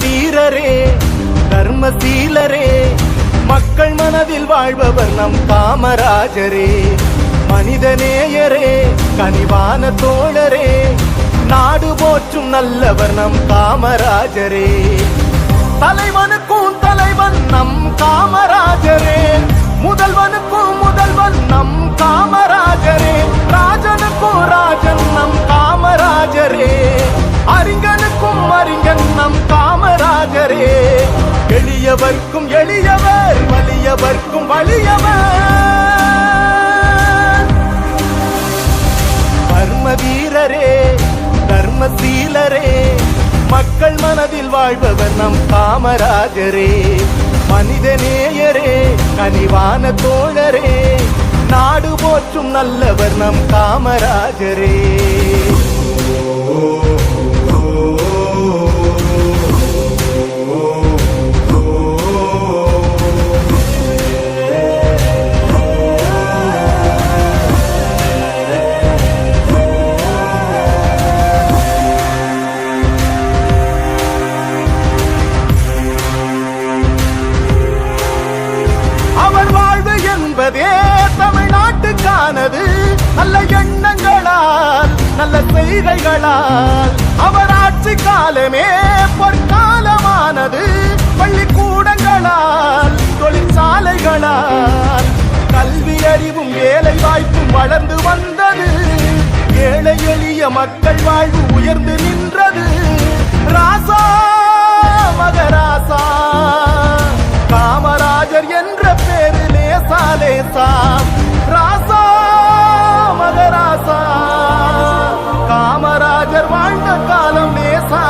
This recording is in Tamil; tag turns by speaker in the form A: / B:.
A: வீரரே தர்மசீலரே மக்கள் மனதில் வாழ்பவர் நம் காமராஜரே. மனிதநேயரே கனிவான தோழரே நாடு போற்றும் நல்லவர் நம் காமராஜரே. தலைவனுக்கும் தலைவன் நம் காமராஜரே, முதல்வனுக்கும் முதல்வன் நம் காமராஜரே, ராஜனுக்கும் ராஜன் நம் காமராஜரே, அறிஞனுக்கும் அறிஞன் நம் காமராஜரே. எளியவர்க்கும் எளியவர், வலியவர்க்கும் வலியவர். கர்ம வீரரே தர்மசீலரே மக்கள் மனதில் வாழ்பவர் நம் காமராஜரே. மனிதநேயரே கனிவான தோழரே நாடு போற்றும் நல்லவர் நம் காமராஜரே. தமிழ்நாட்டுக்கானது நல்ல எண்ணங்களால் நல்ல செய்கைகளால் அவர் ஆட்சி காலமே பொற்காலமானது. பள்ளிக்கூடங்களால் தொழிற்சாலைகளால் கல்வி அறிவும் வேலை வாய்ப்பும் வளர்ந்து வந்தது. ஏழை எளிய மக்கள் வாழ்வு உயர்ந்து நின்றது. ராசா மகராசா காமராஜர் என்ற பேரு லேசா ராசா மகராசா காமராஜர் வாழ்ந்த காலம் லேசா.